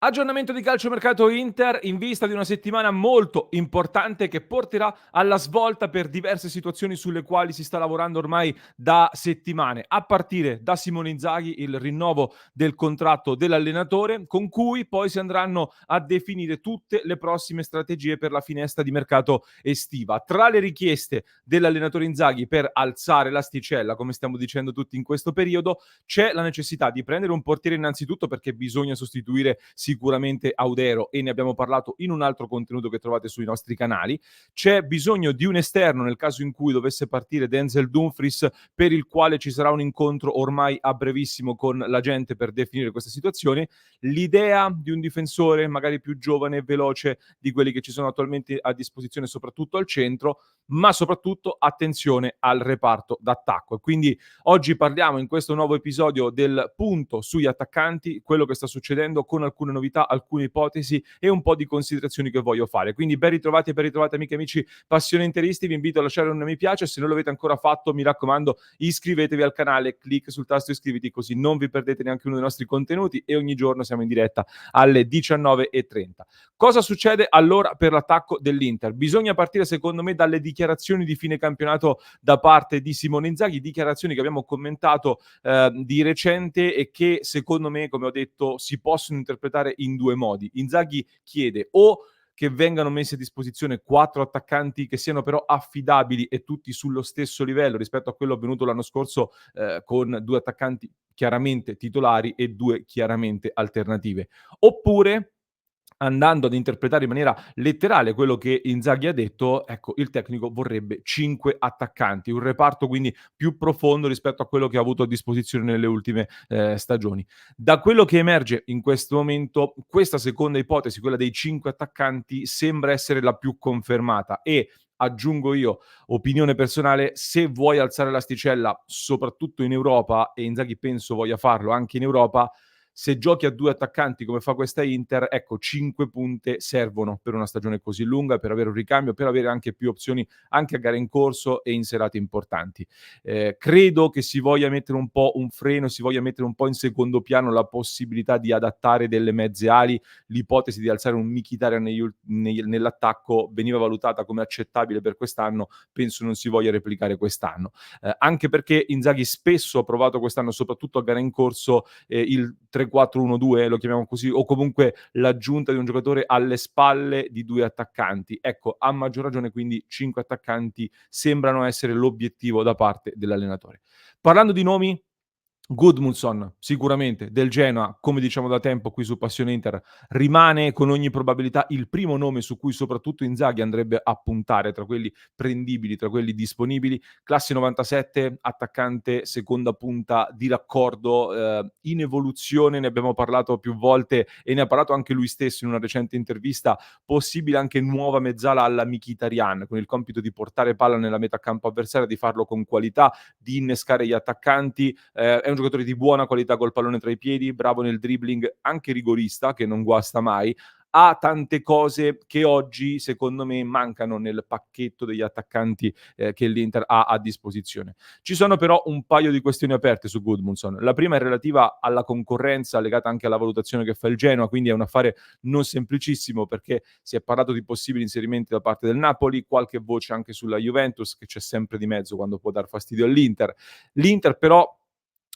Aggiornamento di calciomercato Inter in vista di una settimana molto importante che porterà alla svolta per diverse situazioni sulle quali si sta lavorando ormai da settimane, a partire da Simone Inzaghi, il rinnovo del contratto dell'allenatore, con cui poi si andranno a definire tutte le prossime strategie per la finestra di mercato estiva. Tra le richieste dell'allenatore Inzaghi per alzare l'asticella, come stiamo dicendo tutti in questo periodo, c'è la necessità di prendere un portiere innanzitutto perché bisogna sostituire sicuramente Audero e ne abbiamo parlato in un altro contenuto che trovate sui nostri canali. C'è bisogno di un esterno nel caso in cui dovesse partire Denzel Dumfries, per il quale ci sarà un incontro ormai a brevissimo con la gente per definire questa situazione. L'idea di un difensore magari più giovane e veloce di quelli che ci sono attualmente a disposizione, soprattutto al centro, ma soprattutto attenzione al reparto d'attacco. E quindi oggi parliamo in questo nuovo episodio del punto sugli attaccanti, quello che sta succedendo con alcune novità, alcune ipotesi e un po' di considerazioni che voglio fare. Quindi ben ritrovati e ben ritrovate amiche e amici passione interisti, vi invito a lasciare un mi piace, se non l'avete ancora fatto mi raccomando iscrivetevi al canale, clic sul tasto iscriviti così non vi perdete neanche uno dei nostri contenuti e ogni giorno siamo in diretta alle 19:30. Cosa succede allora per l'attacco dell'Inter? Bisogna partire secondo me dalle dichiarazioni di fine campionato da parte di Simone Inzaghi, dichiarazioni che abbiamo commentato di recente e che secondo me, come ho detto, si possono interpretare in due modi. Inzaghi chiede o che vengano messi a disposizione 4 attaccanti che siano però affidabili e tutti sullo stesso livello rispetto a quello avvenuto l'anno scorso, con 2 attaccanti chiaramente titolari e 2 chiaramente alternative. Oppure andando ad interpretare in maniera letterale quello che Inzaghi ha detto, ecco, il tecnico vorrebbe 5 attaccanti, un reparto quindi più profondo rispetto a quello che ha avuto a disposizione nelle ultime, stagioni. Da quello che emerge in questo momento, questa seconda ipotesi, quella dei 5 attaccanti, sembra essere la più confermata e, aggiungo io, opinione personale, se vuoi alzare l'asticella, soprattutto in Europa, e Inzaghi penso voglia farlo anche in Europa, se giochi a 2 attaccanti come fa questa Inter, ecco 5 punte servono per una stagione così lunga, per avere un ricambio, per avere anche più opzioni anche a gare in corso e in serate importanti. Credo che si voglia mettere un po' un freno, si voglia mettere un po' in secondo piano la possibilità di adattare delle mezze ali. L'ipotesi di alzare un Mkhitaryan nell'attacco veniva valutata come accettabile per quest'anno, penso non si voglia replicare quest'anno. Anche perché Inzaghi spesso ha provato quest'anno, soprattutto a gare in corso, il 3-4-1-2, lo chiamiamo così, o comunque l'aggiunta di un giocatore alle spalle di 2 attaccanti. Ecco, a maggior ragione quindi 5 attaccanti sembrano essere l'obiettivo da parte dell'allenatore. Parlando di nomi, Gudmundsson sicuramente del Genoa, come diciamo da tempo qui su Passione Inter, rimane con ogni probabilità il primo nome su cui soprattutto Inzaghi andrebbe a puntare tra quelli prendibili, tra quelli disponibili. Classe 97, attaccante seconda punta di raccordo, in evoluzione, ne abbiamo parlato più volte e ne ha parlato anche lui stesso in una recente intervista, possibile anche nuova mezzala alla Mkhitaryan, con il compito di portare palla nella metà campo avversaria, di farlo con qualità, di innescare gli attaccanti. È un giocatore di buona qualità col pallone tra i piedi, bravo nel dribbling, anche rigorista, che non guasta mai. Ha tante cose che oggi, secondo me, mancano nel pacchetto degli attaccanti che l'Inter ha a disposizione. Ci sono però un paio di questioni aperte su Gudmundsson. La prima è relativa alla concorrenza, legata anche alla valutazione che fa il Genoa, quindi è un affare non semplicissimo perché si è parlato di possibili inserimenti da parte del Napoli, qualche voce anche sulla Juventus che c'è sempre di mezzo quando può dar fastidio all'Inter. L'Inter però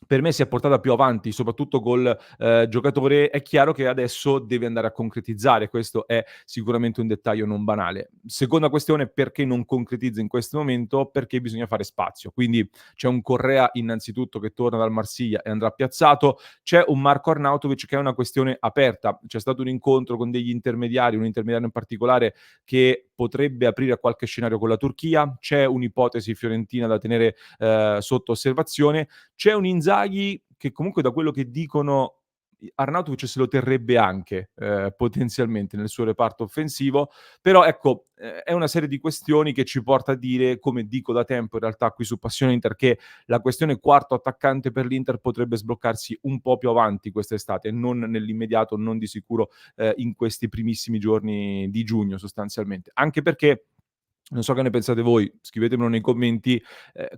per me si è portata più avanti, soprattutto col giocatore. È chiaro che adesso deve andare a concretizzare, questo è sicuramente un dettaglio non banale. Seconda questione, perché non concretizza in questo momento? Perché bisogna fare spazio. Quindi c'è un Correa innanzitutto che torna dal Marsiglia e andrà piazzato, c'è un Marco Arnautovic che è una questione aperta. C'è stato un incontro con degli intermediari, un intermediario in particolare che potrebbe aprire a qualche scenario con la Turchia, c'è un'ipotesi fiorentina da tenere sotto osservazione, c'è un Inzaghi che comunque da quello che dicono Arnautovic se lo terrebbe anche, potenzialmente nel suo reparto offensivo, però ecco, è una serie di questioni che ci porta a dire, come dico da tempo in realtà qui su Passione Inter, che la questione quarto attaccante per l'Inter potrebbe sbloccarsi un po' più avanti quest'estate, non nell'immediato, non di sicuro in questi primissimi giorni di giugno sostanzialmente. Anche perché Non so che ne pensate voi, scrivetemelo nei commenti.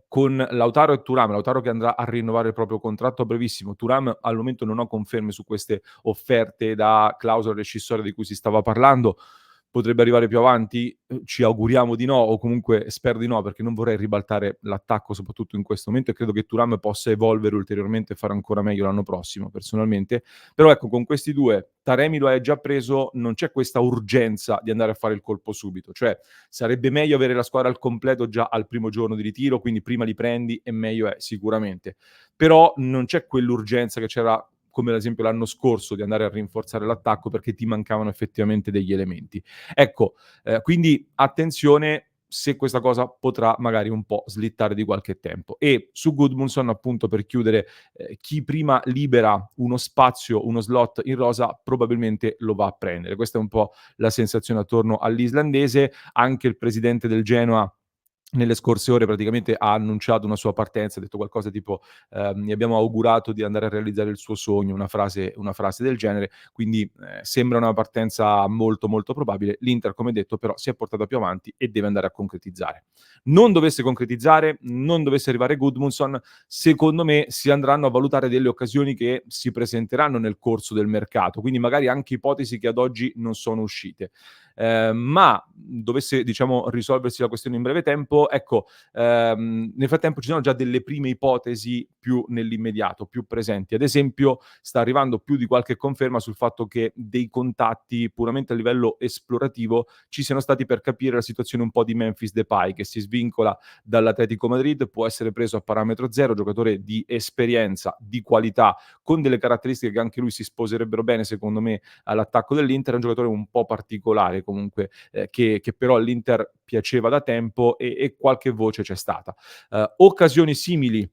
Con Lautaro e Thuram, Lautaro che andrà a rinnovare il proprio contratto a brevissimo, Thuram al momento non ho conferme su queste offerte da clausola rescissoria di cui si stava parlando. Potrebbe arrivare più avanti? Ci auguriamo di no, o comunque spero di no, perché non vorrei ribaltare l'attacco, soprattutto in questo momento, e credo che Thuram possa evolvere ulteriormente e fare ancora meglio l'anno prossimo, personalmente. Però ecco, con questi due, Taremi lo hai già preso, non c'è questa urgenza di andare a fare il colpo subito, cioè sarebbe meglio avere la squadra al completo già al primo giorno di ritiro, quindi prima li prendi e meglio è sicuramente. Però non c'è quell'urgenza che c'era come ad esempio l'anno scorso di andare a rinforzare l'attacco perché ti mancavano effettivamente degli elementi. Ecco, quindi attenzione se questa cosa potrà magari un po' slittare di qualche tempo. E su Gudmundsson, appunto, per chiudere, chi prima libera uno spazio, uno slot in rosa, probabilmente lo va a prendere. Questa è un po' la sensazione attorno all'islandese. Anche il presidente del Genoa nelle scorse ore praticamente ha annunciato una sua partenza, ha detto qualcosa tipo, "Gli abbiamo augurato di andare a realizzare il suo sogno", una frase del genere, quindi, sembra una partenza molto, molto probabile. L'Inter, come detto, però si è portata più avanti e deve andare a concretizzare. Non dovesse concretizzare, non dovesse arrivare Gudmundsson, secondo me si andranno a valutare delle occasioni che si presenteranno nel corso del mercato, quindi magari anche ipotesi che ad oggi non sono uscite. Ma dovesse, diciamo, risolversi la questione in breve tempo, ecco, nel frattempo ci sono già delle prime ipotesi più nell'immediato, più presenti. Ad esempio, sta arrivando più di qualche conferma sul fatto che dei contatti puramente a livello esplorativo ci siano stati per capire la situazione un po' di Memphis Depay, che si svincola dall'Atletico Madrid, può essere preso a parametro zero, giocatore di esperienza, di qualità, con delle caratteristiche che anche lui si sposerebbero bene, secondo me, all'attacco dell'Inter. È un giocatore un po' particolare comunque, che però all'Inter piaceva da tempo e qualche voce c'è stata. Occasioni simili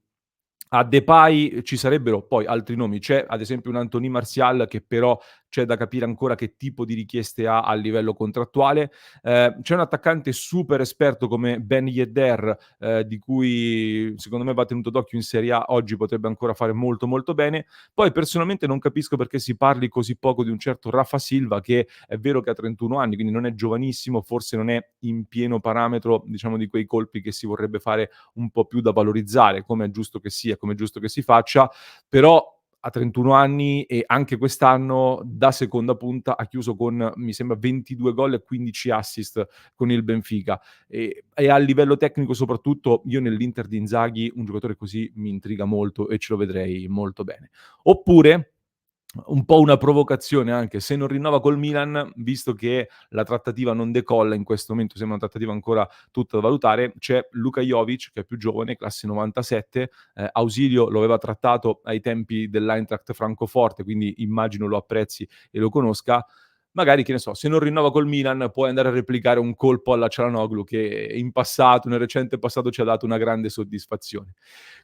a Depay ci sarebbero poi altri nomi. C'è ad esempio un Anthony Martial che però c'è da capire ancora che tipo di richieste ha a livello contrattuale. C'è un attaccante super esperto come Ben Yedder, di cui secondo me va tenuto d'occhio in Serie A, oggi potrebbe ancora fare molto, molto bene. Poi personalmente non capisco perché si parli così poco di un certo Rafa Silva, che è vero che ha 31 anni, quindi non è giovanissimo, forse non è in pieno parametro, diciamo, di quei colpi che si vorrebbe fare un po' più da valorizzare, come è giusto che sia, come è giusto che si faccia, però ha 31 anni e anche quest'anno da seconda punta ha chiuso con, mi sembra, 22 gol e 15 assist con il Benfica. E a livello tecnico soprattutto, io nell'Inter di Inzaghi un giocatore così mi intriga molto e ce lo vedrei molto bene. Oppure un po' una provocazione anche, se non rinnova col Milan, visto che la trattativa non decolla in questo momento, sembra una trattativa ancora tutta da valutare, c'è Luka Jovic, che è più giovane, classe 97, Ausilio lo aveva trattato ai tempi dell'Eintracht Francoforte, quindi immagino lo apprezzi e lo conosca. Magari, che ne so, se non rinnova col Milan puoi andare a replicare un colpo alla Çalhanoğlu che in passato, nel recente passato, ci ha dato una grande soddisfazione.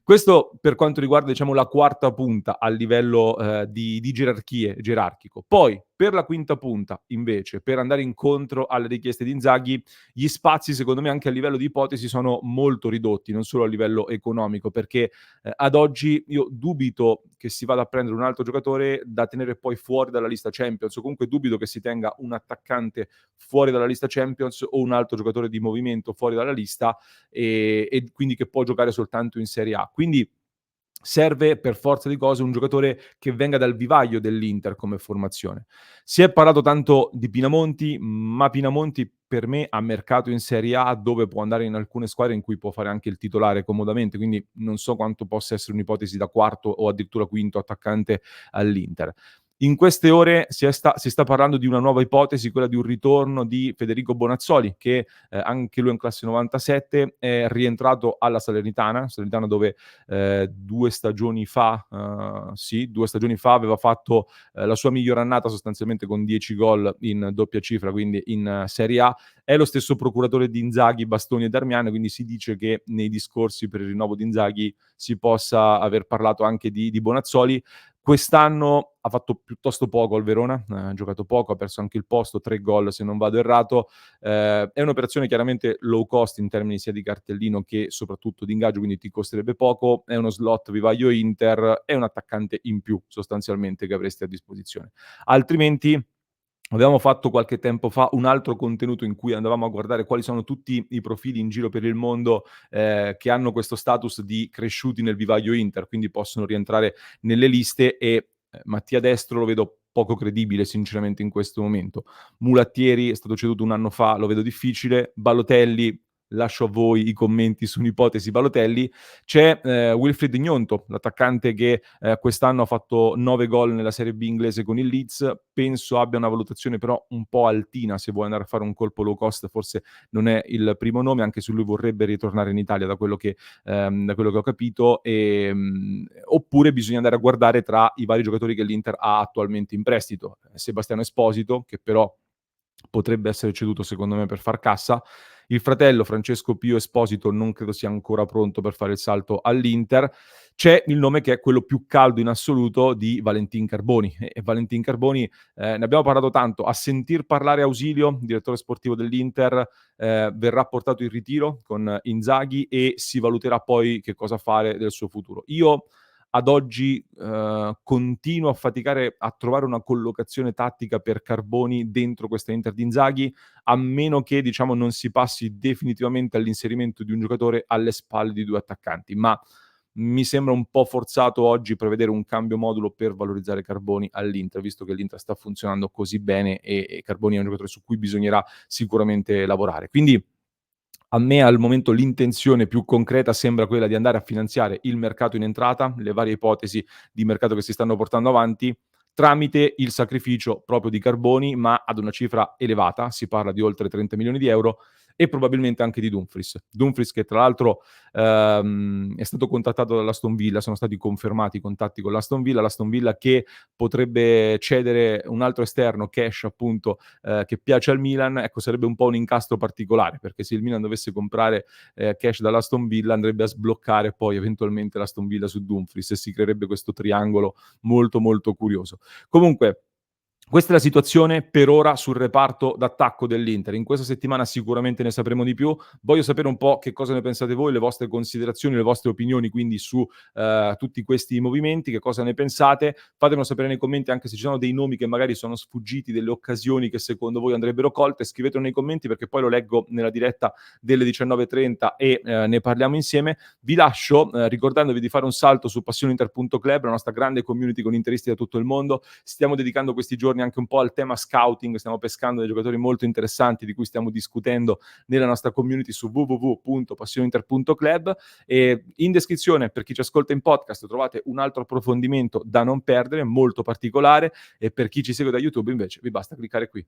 Questo per quanto riguarda, diciamo, la quarta punta a livello, di gerarchico. Poi, per la quinta punta, invece, per andare incontro alle richieste di Inzaghi, gli spazi, secondo me, anche a livello di ipotesi, sono molto ridotti, non solo a livello economico, perché, ad oggi io dubito che si vada a prendere un altro giocatore da tenere poi fuori dalla lista Champions, o comunque dubito che si tenga un attaccante fuori dalla lista Champions o un altro giocatore di movimento fuori dalla lista, e quindi che può giocare soltanto in Serie A. Quindi serve per forza di cose un giocatore che venga dal vivaio dell'Inter come formazione. Si è parlato tanto di Pinamonti, ma Pinamonti per me ha mercato in Serie A, dove può andare in alcune squadre in cui può fare anche il titolare comodamente, quindi non so quanto possa essere un'ipotesi da quarto o addirittura quinto attaccante all'Inter. In queste ore si sta parlando di una nuova ipotesi, quella di un ritorno di Federico Bonazzoli, che anche lui è in classe 97, è rientrato alla Salernitana dove 2 stagioni fa, sì, 2 stagioni fa aveva fatto la sua miglior annata sostanzialmente con 10 gol in doppia cifra, quindi in Serie A. È lo stesso procuratore di Inzaghi, Bastoni e Darmian, quindi si dice che nei discorsi per il rinnovo di Inzaghi si possa aver parlato anche di Bonazzoli. Quest'anno ha fatto piuttosto poco al Verona, ha giocato poco, ha perso anche il posto, 3 gol se non vado errato. È un'operazione chiaramente low cost in termini sia di cartellino che soprattutto di ingaggio, quindi ti costerebbe poco, è uno slot vivaio Inter, è un attaccante in più sostanzialmente che avresti a disposizione. Altrimenti Avevamo fatto qualche tempo fa un altro contenuto in cui andavamo a guardare quali sono tutti i profili in giro per il mondo, che hanno questo status di cresciuti nel vivaio Inter, quindi possono rientrare nelle liste e, Mattia Destro lo vedo poco credibile sinceramente in questo momento. Mulattieri è stato ceduto 1 anno fa, lo vedo difficile. Balotelli, lascio a voi i commenti su un'ipotesi Balotelli. C'è, Wilfried Gnonto, l'attaccante che, quest'anno ha fatto 9 gol nella Serie B inglese con il Leeds. Penso abbia una valutazione però un po' altina, se vuoi andare a fare un colpo low cost forse non è il primo nome, anche se lui vorrebbe ritornare in Italia da quello che ho capito, oppure bisogna andare a guardare tra i vari giocatori che l'Inter ha attualmente in prestito. Sebastiano Esposito, che però potrebbe essere ceduto secondo me per far cassa. Il fratello Francesco Pio Esposito non credo sia ancora pronto per fare il salto all'Inter. C'è il nome che è quello più caldo in assoluto di Valentin Carboni. E Valentin Carboni, ne abbiamo parlato tanto, a sentir parlare Ausilio, direttore sportivo dell'Inter, verrà portato in ritiro con Inzaghi e si valuterà poi che cosa fare del suo futuro. Io ad oggi, continuo a faticare a trovare una collocazione tattica per Carboni dentro questa Inter di Inzaghi, a meno che, diciamo, non si passi definitivamente all'inserimento di un giocatore alle spalle di 2 attaccanti. Ma mi sembra un po' forzato oggi prevedere un cambio modulo per valorizzare Carboni all'Inter, visto che l'Inter sta funzionando così bene e Carboni è un giocatore su cui bisognerà sicuramente lavorare. Quindi a me al momento l'intenzione più concreta sembra quella di andare a finanziare il mercato in entrata, le varie ipotesi di mercato che si stanno portando avanti, tramite il sacrificio proprio di Carboni, ma ad una cifra elevata, si parla di oltre 30 milioni di euro, e probabilmente anche di Dumfries. Dumfries che tra l'altro è stato contattato dall'Aston Villa, sono stati confermati i contatti con l'Aston Villa che potrebbe cedere un altro esterno, Cash appunto, che piace al Milan. Ecco, sarebbe un po' un incastro particolare, perché se il Milan dovesse comprare Cash dall'Aston Villa andrebbe a sbloccare poi eventualmente l'Aston Villa su Dumfries e si creerebbe questo triangolo molto molto curioso. Comunque questa è la situazione per ora sul reparto d'attacco dell'Inter. In questa settimana sicuramente ne sapremo di più. Voglio sapere un po' che cosa ne pensate voi, le vostre considerazioni, le vostre opinioni quindi su tutti questi movimenti, che cosa ne pensate. Fatemelo sapere nei commenti anche se ci sono dei nomi che magari sono sfuggiti, delle occasioni che secondo voi andrebbero colte. Scrivetelo nei commenti perché poi lo leggo nella diretta delle 19:30 e ne parliamo insieme. Vi lascio ricordandovi di fare un salto su passioninter.club, la nostra grande community con interisti da tutto il mondo. Stiamo dedicando questi giorni anche un po' al tema scouting, stiamo pescando dei giocatori molto interessanti di cui stiamo discutendo nella nostra community su www.passioninter.club, e in descrizione per chi ci ascolta in podcast trovate un altro approfondimento da non perdere, molto particolare, e per chi ci segue da YouTube invece vi basta cliccare qui.